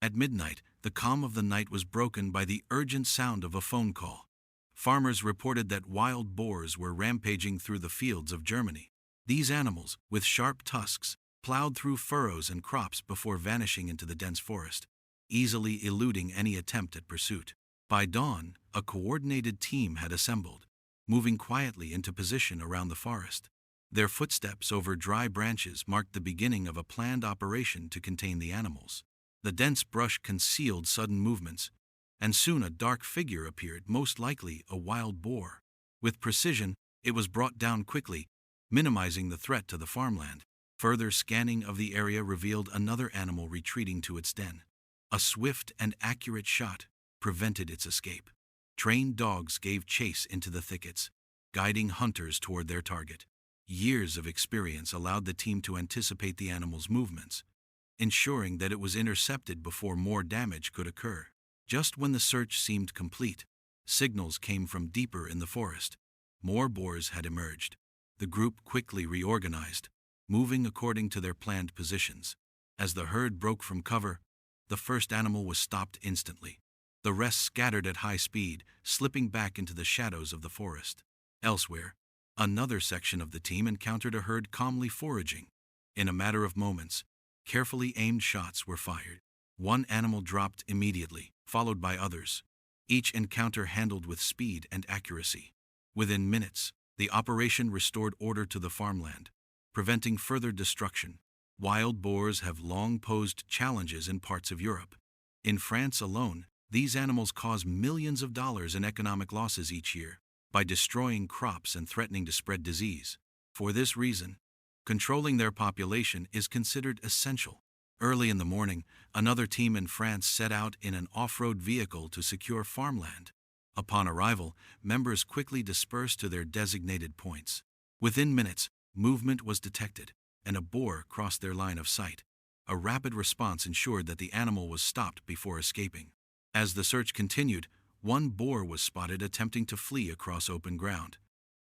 At midnight, the calm of the night was broken by the urgent sound of a phone call. Farmers reported that wild boars were rampaging through the fields of Germany. These animals, with sharp tusks, plowed through furrows and crops before vanishing into the dense forest, easily eluding any attempt at pursuit. By dawn, a coordinated team had assembled, moving quietly into position around the forest. Their footsteps over dry branches marked the beginning of a planned operation to contain the animals. The dense brush concealed sudden movements, and soon a dark figure appeared, most likely a wild boar. With precision, it was brought down quickly, minimizing the threat to the farmland. Further scanning of the area revealed another animal retreating to its den. A swift and accurate shot prevented its escape. Trained dogs gave chase into the thickets, guiding hunters toward their target. Years of experience allowed the team to anticipate the animal's movements, ensuring that it was intercepted before more damage could occur. Just when the search seemed complete, signals came from deeper in the forest. More boars had emerged. The group quickly reorganized, moving according to their planned positions. As the herd broke from cover, the first animal was stopped instantly. The rest scattered at high speed, slipping back into the shadows of the forest. Elsewhere, another section of the team encountered a herd calmly foraging. In a matter of moments, carefully aimed shots were fired. One animal dropped immediately, followed by others, each encounter handled with speed and accuracy. Within minutes, the operation restored order to the farmland, preventing further destruction. Wild boars have long posed challenges in parts of Europe. In France alone, these animals cause millions of dollars in economic losses each year by destroying crops and threatening to spread disease. For this reason, controlling their population is considered essential. Early in the morning, another team in France set out in an off-road vehicle to secure farmland. Upon arrival, members quickly dispersed to their designated points. Within minutes, movement was detected, and a boar crossed their line of sight. A rapid response ensured that the animal was stopped before escaping. As the search continued, one boar was spotted attempting to flee across open ground.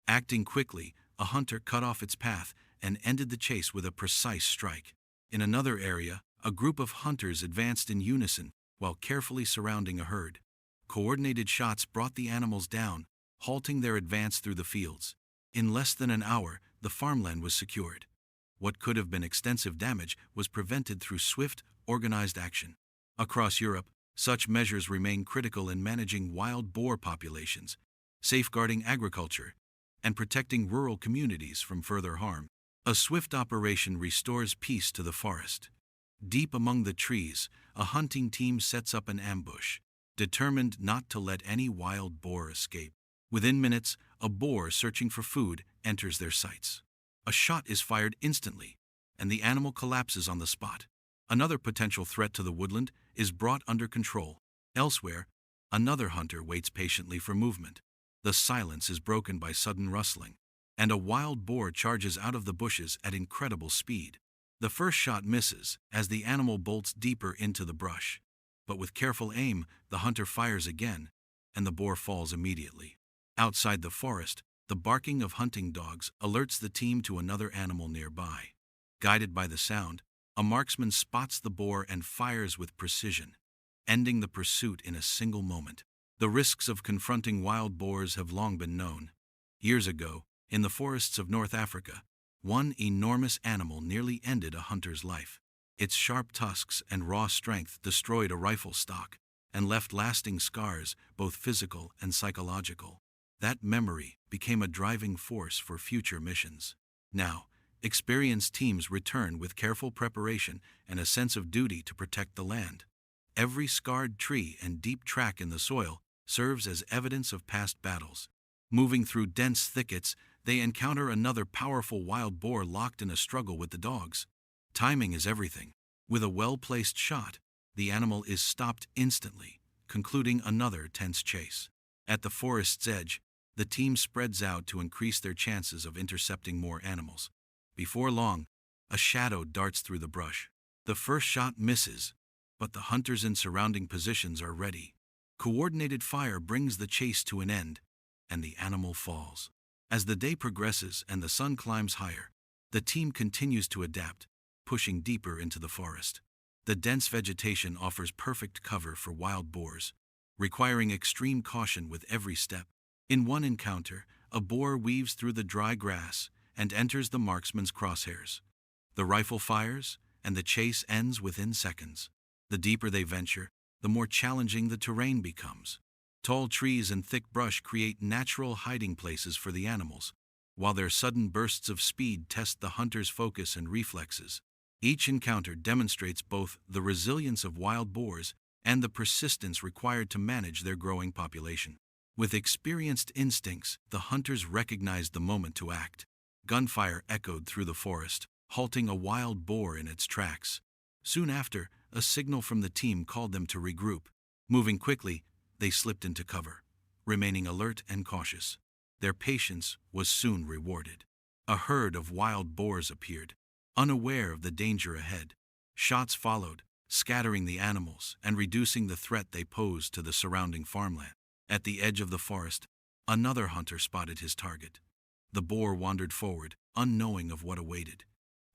Acting quickly, a hunter cut off its path and ended the chase with a precise strike. In another area, a group of hunters advanced in unison while carefully surrounding a herd. Coordinated shots brought the animals down, halting their advance through the fields. In less than an hour, the farmland was secured. What could have been extensive damage was prevented through swift, organized action. Across Europe, such measures remain critical in managing wild boar populations, safeguarding agriculture, and protecting rural communities from further harm. A swift operation restores peace to the forest. Deep among the trees, a hunting team sets up an ambush, determined not to let any wild boar escape. Within minutes, a boar searching for food enters their sights. A shot is fired instantly, and the animal collapses on the spot. Another potential threat to the woodland is brought under control. Elsewhere, another hunter waits patiently for movement. The silence is broken by sudden rustling, and a wild boar charges out of the bushes at incredible speed. The first shot misses as the animal bolts deeper into the brush. But with careful aim, the hunter fires again, and the boar falls immediately. Outside the forest, the barking of hunting dogs alerts the team to another animal nearby. Guided by the sound, a marksman spots the boar and fires with precision, ending the pursuit in a single moment. The risks of confronting wild boars have long been known. Years ago, in the forests of North Africa, one enormous animal nearly ended a hunter's life. Its sharp tusks and raw strength destroyed a rifle stock and left lasting scars, both physical and psychological. That memory became a driving force for future missions. Now, experienced teams return with careful preparation and a sense of duty to protect the land. Every scarred tree and deep track in the soil serves as evidence of past battles. Moving through dense thickets, they encounter another powerful wild boar locked in a struggle with the dogs. Timing is everything. With a well-placed shot, the animal is stopped instantly, concluding another tense chase. At the forest's edge, the team spreads out to increase their chances of intercepting more animals. Before long, a shadow darts through the brush. The first shot misses, but the hunters in surrounding positions are ready. Coordinated fire brings the chase to an end, and the animal falls. As the day progresses and the sun climbs higher, the team continues to adapt, pushing deeper into the forest. The dense vegetation offers perfect cover for wild boars, requiring extreme caution with every step. In one encounter, a boar weaves through the dry grass and enters the marksman's crosshairs. The rifle fires, and the chase ends within seconds. The deeper they venture, the more challenging the terrain becomes. Tall trees and thick brush create natural hiding places for the animals, while their sudden bursts of speed test the hunter's focus and reflexes. Each encounter demonstrates both the resilience of wild boars and the persistence required to manage their growing population. With experienced instincts, the hunters recognized the moment to act. Gunfire echoed through the forest, halting a wild boar in its tracks. Soon after, a signal from the team called them to regroup. Moving quickly, they slipped into cover, remaining alert and cautious. Their patience was soon rewarded. A herd of wild boars appeared, unaware of the danger ahead. Shots followed, scattering the animals and reducing the threat they posed to the surrounding farmland. At the edge of the forest, another hunter spotted his target. The boar wandered forward, unknowing of what awaited.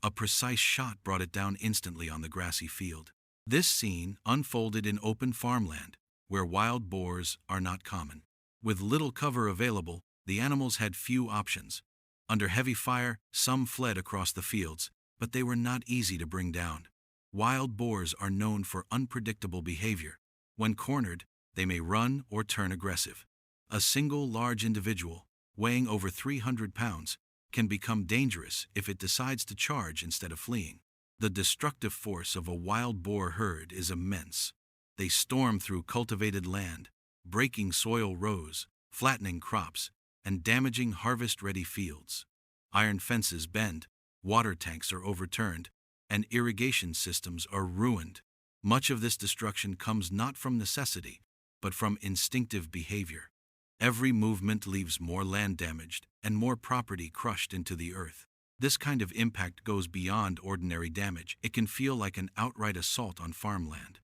A precise shot brought it down instantly on the grassy field. This scene unfolded in open farmland, where wild boars are not common. With little cover available, the animals had few options. Under heavy fire, some fled across the fields, but they were not easy to bring down. Wild boars are known for unpredictable behavior. When cornered, they may run or turn aggressive. A single large individual, weighing over 300 pounds, can become dangerous if it decides to charge instead of fleeing. The destructive force of a wild boar herd is immense. They storm through cultivated land, breaking soil rows, flattening crops, and damaging harvest-ready fields. Iron fences bend, water tanks are overturned, and irrigation systems are ruined. Much of this destruction comes not from necessity, but from instinctive behavior. Every movement leaves more land damaged and more property crushed into the earth. This kind of impact goes beyond ordinary damage. It can feel like an outright assault on farmland.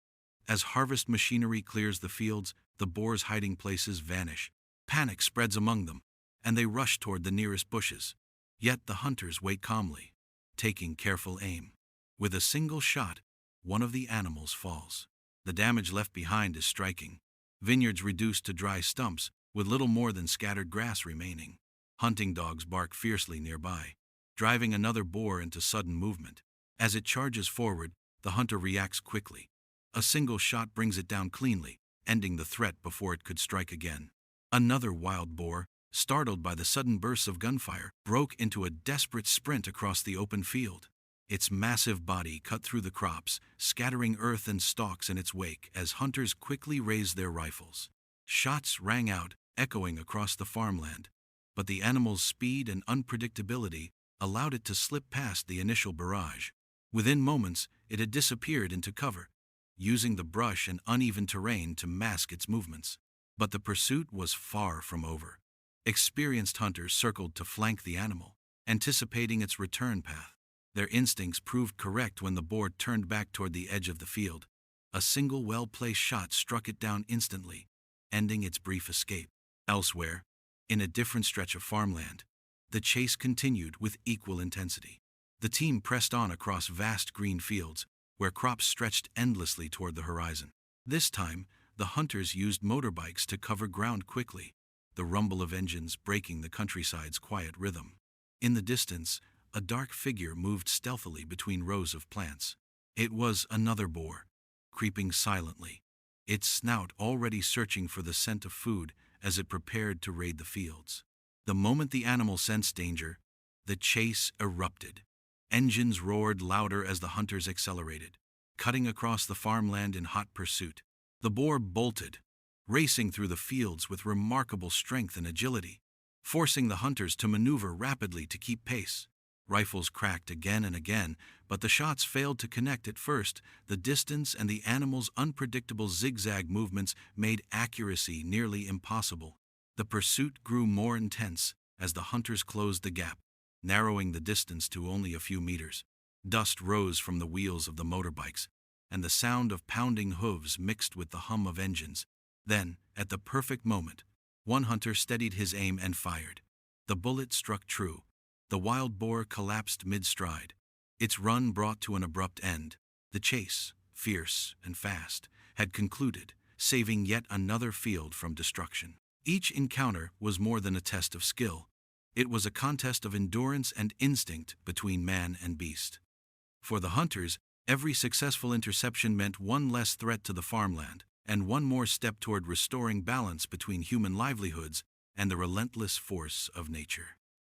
As harvest machinery clears the fields, the boars' hiding places vanish. Panic spreads among them, and they rush toward the nearest bushes. Yet the hunters wait calmly, taking careful aim. With a single shot, one of the animals falls. The damage left behind is striking. Vineyards reduced to dry stumps, with little more than scattered grass remaining. Hunting dogs bark fiercely nearby, driving another boar into sudden movement. As it charges forward, the hunter reacts quickly. A single shot brings it down cleanly, ending the threat before it could strike again. Another wild boar, startled by the sudden bursts of gunfire, broke into a desperate sprint across the open field. Its massive body cut through the crops, scattering earth and stalks in its wake as hunters quickly raised their rifles. Shots rang out, echoing across the farmland, but the animal's speed and unpredictability allowed it to slip past the initial barrage. Within moments, it had disappeared into cover, using the brush and uneven terrain to mask its movements. But the pursuit was far from over. Experienced hunters circled to flank the animal, anticipating its return path. Their instincts proved correct when the boar turned back toward the edge of the field. A single well-placed shot struck it down instantly, ending its brief escape. Elsewhere, in a different stretch of farmland, the chase continued with equal intensity. The team pressed on across vast green fields, where crops stretched endlessly toward the horizon. This time, the hunters used motorbikes to cover ground quickly, the rumble of engines breaking the countryside's quiet rhythm. In the distance, a dark figure moved stealthily between rows of plants. It was another boar, creeping silently, its snout already searching for the scent of food as it prepared to raid the fields. The moment the animal sensed danger, the chase erupted. Engines roared louder as the hunters accelerated, cutting across the farmland in hot pursuit. The boar bolted, racing through the fields with remarkable strength and agility, forcing the hunters to maneuver rapidly to keep pace. Rifles cracked again and again, but the shots failed to connect at first. The distance and the animal's unpredictable zigzag movements made accuracy nearly impossible. The pursuit grew more intense as the hunters closed the gap, narrowing the distance to only a few meters. Dust rose from the wheels of the motorbikes, and the sound of pounding hooves mixed with the hum of engines. Then, at the perfect moment, one hunter steadied his aim and fired. The bullet struck true. The wild boar collapsed mid-stride, its run brought to an abrupt end. The chase, fierce and fast, had concluded, saving yet another field from destruction. Each encounter was more than a test of skill. It was a contest of endurance and instinct between man and beast. For the hunters, every successful interception meant one less threat to the farmland, and one more step toward restoring balance between human livelihoods and the relentless force of nature.